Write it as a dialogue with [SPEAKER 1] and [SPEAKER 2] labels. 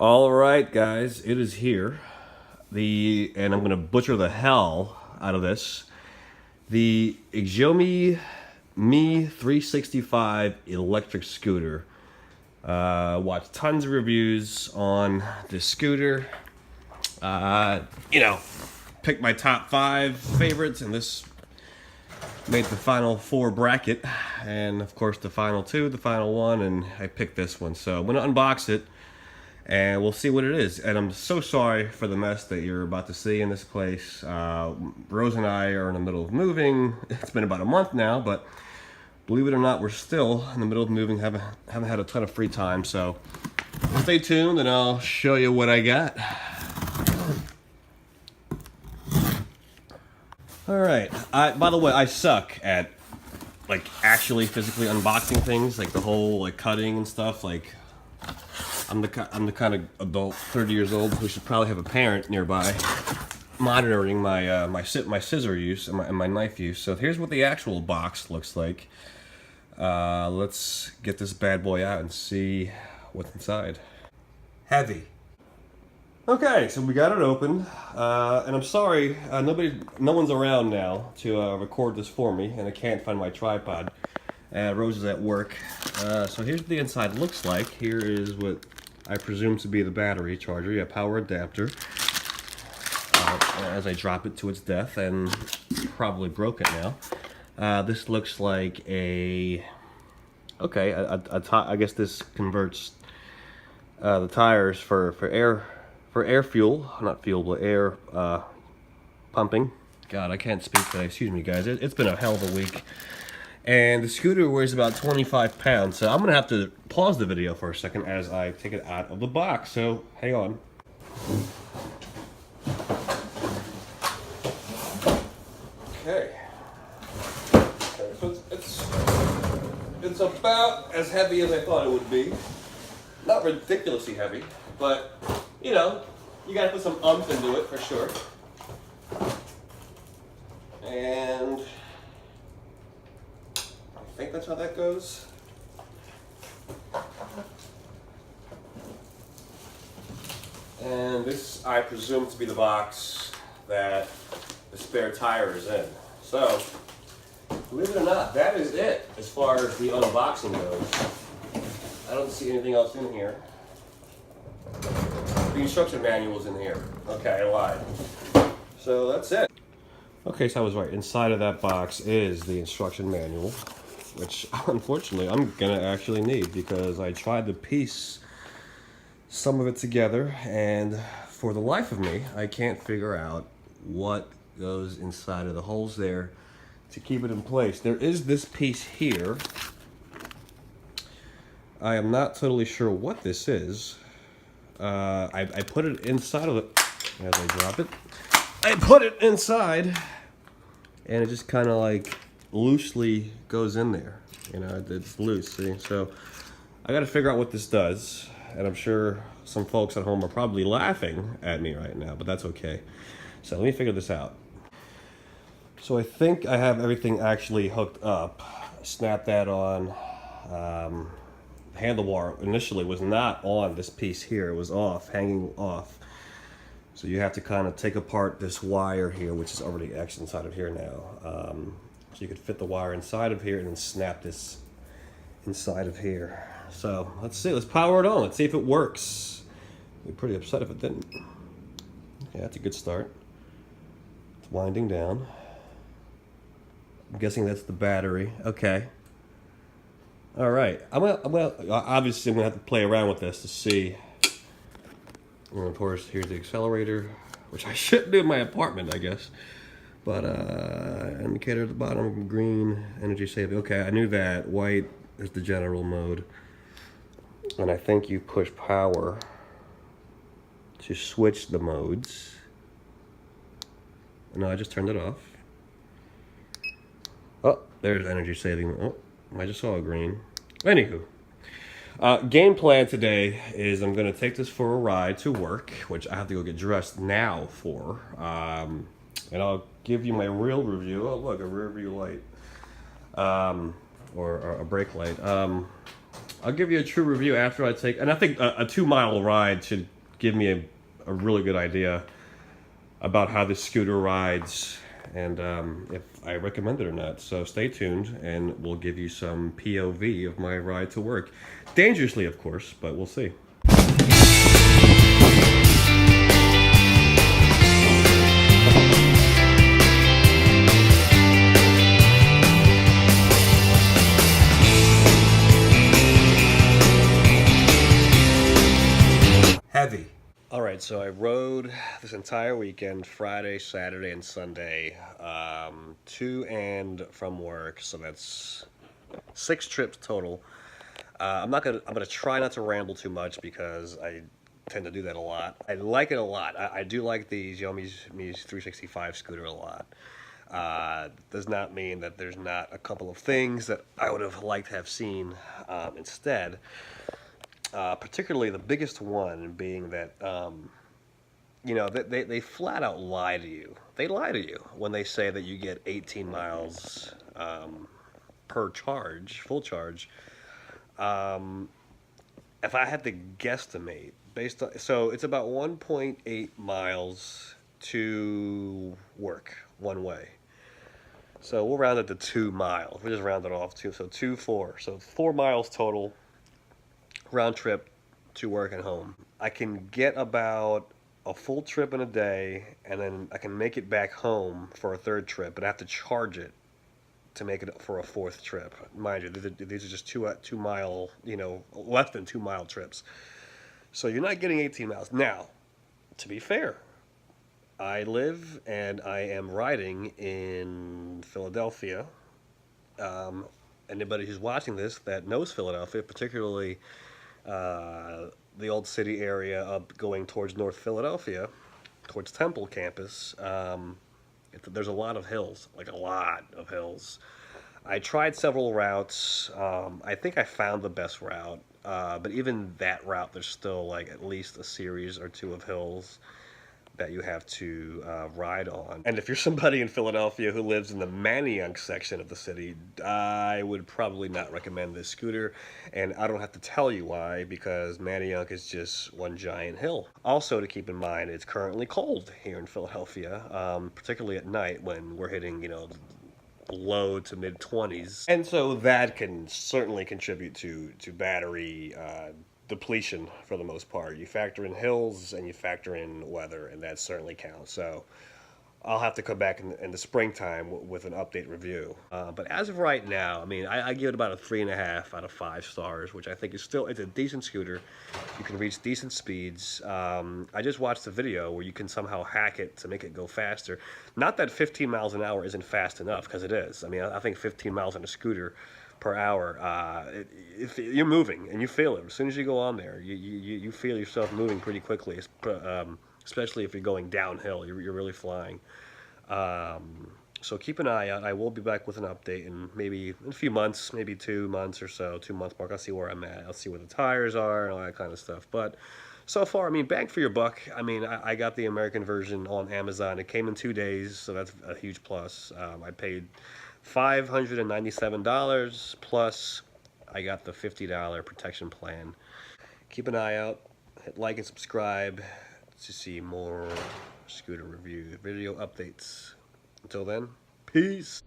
[SPEAKER 1] All right, guys, it is here. And I'm gonna butcher the hell out of this. The Xiaomi Mi 365 electric scooter. Watched tons of reviews on this scooter. Picked my top 5 favorites, and this made the final 4 bracket. And of course, the final 2, the final 1, and I picked this one. So I'm gonna unbox it. And we'll see what it is. And I'm so sorry for the mess that you're about to see in this place. Rose and I are in the middle of moving. It's been about a month now, but believe it or not, we're still in the middle of moving. Haven't had a ton of free time, so stay tuned and I'll show you what I got. All right. By the way, I suck at actually physically unboxing things, like the whole cutting and stuff. I'm the kind of adult, 30 years old, who should probably have a parent nearby monitoring my scissor use and my knife use. So here's what the actual box looks like. Let's get this bad boy out and see what's inside. Heavy. Okay, so we got it open, and I'm sorry, no one's around now to record this for me, and I can't find my tripod. Rose is at work. So here's what the inside looks like. Here is what I presume to be the battery charger. Yeah, power adapter. As I drop it to its death, and probably broke it now. This looks like I guess this converts the tires for air fuel, not fuel, but air pumping. God, I can't speak today. Excuse me, guys. It's been a hell of a week. And the scooter weighs about 25 pounds, so I'm going to have to pause the video for a second as I take it out of the box, so hang on. Okay. So it's about as heavy as I thought it would be. Not ridiculously heavy, but, you got to put some oomph into it for sure. And I think that's how that goes. And this, I presume, to be the box that the spare tire is in. So, believe it or not, that is it as far as the unboxing goes. I don't see anything else in here. The instruction manual is in here. Okay, I lied. So that's it. Okay, so I was right. Inside of that box is the instruction manual, which unfortunately I'm gonna actually need because I tried to piece some of it together, and for the life of me I can't figure out what goes inside of the holes there to keep it in place. There is this piece here. I am not totally sure what this is. I put it inside of it as I drop it. I put it inside and it just kind of loosely goes in there. It's loose, see? So I gotta figure out what this does, and I'm sure some folks at home are probably laughing at me right now, but that's okay. So let me figure this out. So I think I have everything actually hooked up. Snap that on. Handlebar initially was not on this piece here. It was off, hanging off. So you have to kind of take apart this wire here, which is already etched inside of here now. So you could fit the wire inside of here and then snap this inside of here. So let's see, let's power it on. Let's see if it works. I'd be pretty upset if it didn't. Yeah, that's a good start. It's winding down. I'm guessing that's the battery. Okay. All right. Obviously I'm gonna have to play around with this to see. And of course, here's the accelerator, which I shouldn't do in my apartment, I guess. But indicator at the bottom, green, energy saving. Okay, I knew that. White is the general mode. And I think you push power to switch the modes. No, I just turned it off. Oh, there's energy saving. Oh, I just saw a green. Anywho. Game plan today is I'm going to take this for a ride to work, which I have to go get dressed now for. And I'll give you my real review. Oh, look, a rear view light. Or a brake light. I'll give you a true review after I take, and I think a 2 mile ride should give me a really good idea about how this scooter rides and if I recommend it or not. So stay tuned and we'll give you some POV of my ride to work. Dangerously, of course, but we'll see. Heavy. All right, so I rode this entire weekend, Friday, Saturday, and Sunday, to and from work. So that's 6 trips total. I'm gonna try not to ramble too much because I tend to do that a lot. I like it a lot. I do like the Xiaomi 365 scooter a lot. Does not mean that there's not a couple of things that I would have liked to have seen instead. Particularly the biggest one being that, you know, they flat out lie to you. They lie to you when they say that you get 18 miles per charge, full charge. If I had to guesstimate, based on, so it's about 1.8 miles to work one way. So we'll round it to 2 miles. We just round it off two, so 4. So 4 miles total round trip to work and home. I can get about a full trip in a day, and then I can make it back home for a third trip, but I have to charge it to make it for a fourth trip. Mind you, these are just 2 mile, you know, less than 2 mile trips. So you're not getting 18 miles. Now, to be fair, I live and I am riding in Philadelphia. Anybody who's watching this that knows Philadelphia, particularly the old city area up going towards North Philadelphia, towards Temple campus, there's a lot of hills, like a lot of hills. I tried several routes. I think I found the best route, but even that route, there's still like at least a series or two of hills that you have to ride on. And if you're somebody in Philadelphia who lives in the Manayunk section of the city, I would probably not recommend this scooter. And I don't have to tell you why, because Manayunk is just one giant hill. Also to keep in mind, it's currently cold here in Philadelphia, particularly at night when we're hitting, you know, low to mid 20s. And so that can certainly contribute to battery depletion for the most part. You factor in hills and you factor in weather, and that certainly counts. So I'll have to come back in the springtime with an update review. But as of right now, I mean, I give it about a 3.5 out of 5 stars, which I think is still, it's a decent scooter. You can reach decent speeds. I just watched a video where you can somehow hack it to make it go faster. Not that 15 miles an hour isn't fast enough, because it is. I mean, I think 15 miles on a scooter per hour, if you're moving and you feel it as soon as you go on there, you feel yourself moving pretty quickly, especially if you're going downhill. You're really flying. So keep an eye out. I will be back with an update in maybe a few months, maybe 2 months or so, 2 month mark. I'll see where I'm at. I'll see where the tires are and all that kind of stuff. But so far, I mean, bang for your buck. I mean, I got the American version on Amazon. It came in 2 days, so that's a huge plus. I paid $597 plus I got the $50 protection plan. Keep an eye out, hit like and subscribe to see more scooter review video updates. Until then, peace.